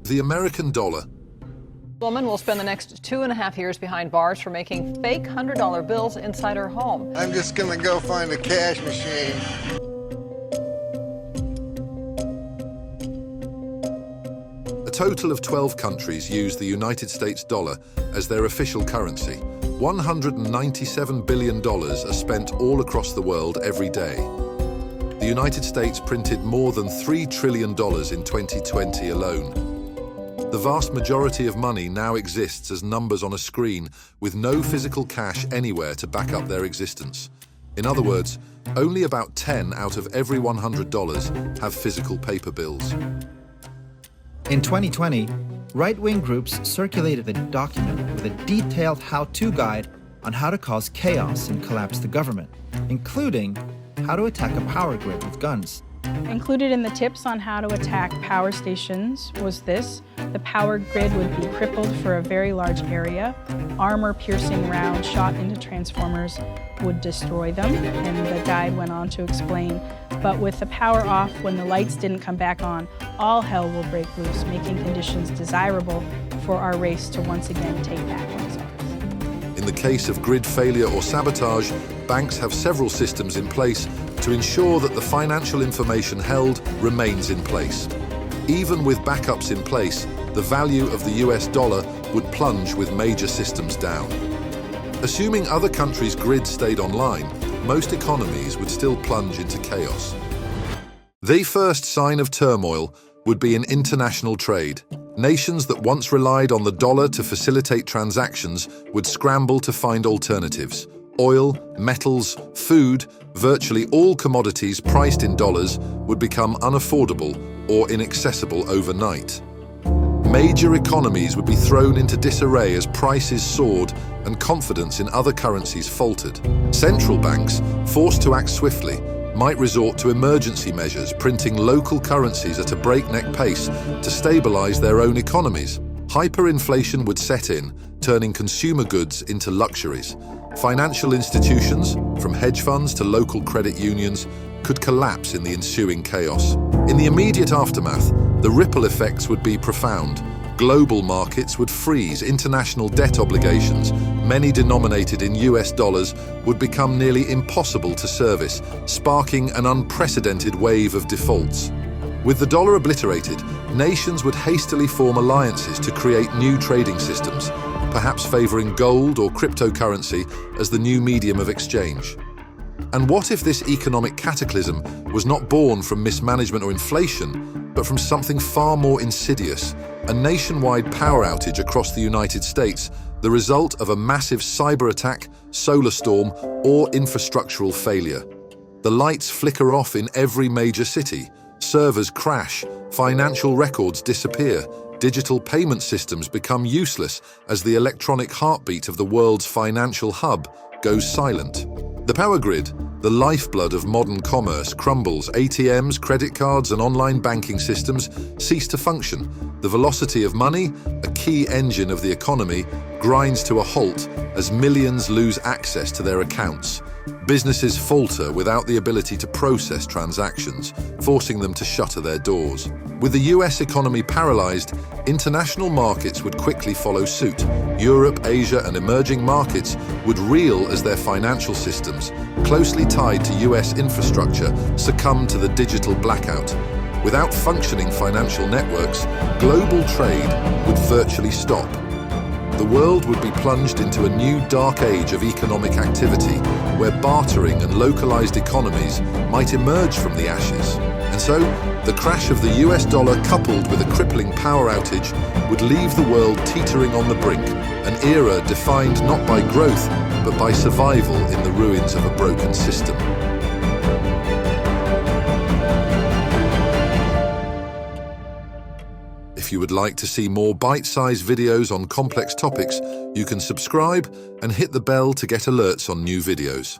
The American dollar. Woman will spend the next 2.5 years behind bars for making fake $100 bills inside her home. I'm just gonna go find a cash machine. A total of 12 countries use the United States dollar as their official currency. $197 billion are spent all across the world every day. The United States printed more than $3 trillion in 2020 alone. The vast majority of money now exists as numbers on a screen with no physical cash anywhere to back up their existence. In other words, only about 10 out of every $100 have physical paper bills. In 2020, right-wing groups circulated a document with a detailed how-to guide on how to cause chaos and collapse the government, including how to attack a power grid with guns. Included in the tips on how to attack power stations was this: the power grid would be crippled for a very large area, armor-piercing rounds shot into transformers would destroy them, and the guide went on to explain, but with the power off, when the lights didn't come back on, all hell will break loose, making conditions desirable for our race to once again take back what's ours. In the case of grid failure or sabotage, banks have several systems in place to ensure that the financial information held remains in place. Even with backups in place, the value of the US dollar would plunge with major systems down. Assuming other countries' grids stayed online, most economies would still plunge into chaos. The first sign of turmoil would be in international trade. Nations that once relied on the dollar to facilitate transactions would scramble to find alternatives. Oil, metals, food, virtually all commodities priced in dollars would become unaffordable or inaccessible overnight. Major economies would be thrown into disarray as prices soared and confidence in other currencies faltered. Central banks, forced to act swiftly, might resort to emergency measures, printing local currencies at a breakneck pace to stabilize their own economies. Hyperinflation would set in, turning consumer goods into luxuries. Financial institutions, from hedge funds to local credit unions, could collapse in the ensuing chaos. In the immediate aftermath, the ripple effects would be profound. Global markets would freeze, international debt obligations, many denominated in US dollars, would become nearly impossible to service, sparking an unprecedented wave of defaults. With the dollar obliterated, nations would hastily form alliances to create new trading systems, perhaps favoring gold or cryptocurrency as the new medium of exchange. And what if this economic cataclysm was not born from mismanagement or inflation, but from something far more insidious, a nationwide power outage across the United States, the result of a massive cyber attack, solar storm, or infrastructural failure? The lights flicker off in every major city, servers crash, financial records disappear, digital payment systems become useless as the electronic heartbeat of the world's financial hub goes silent. The power grid, the lifeblood of modern commerce, crumbles. ATMs, credit cards, and online banking systems cease to function. The velocity of money, a key engine of the economy, grinds to a halt as millions lose access to their accounts. Businesses falter without the ability to process transactions, forcing them to shutter their doors. With the US economy paralyzed, international markets would quickly follow suit. Europe, Asia, and emerging markets would reel as their financial systems, closely tied to US infrastructure, succumb to the digital blackout. Without functioning financial networks, global trade would virtually stop. The world would be plunged into a new dark age of economic activity, where bartering and localized economies might emerge from the ashes. And so, the crash of the US dollar coupled with a crippling power outage would leave the world teetering on the brink, an era defined not by growth, but by survival in the ruins of a broken system. If you would like to see more bite-sized videos on complex topics, you can subscribe and hit the bell to get alerts on new videos.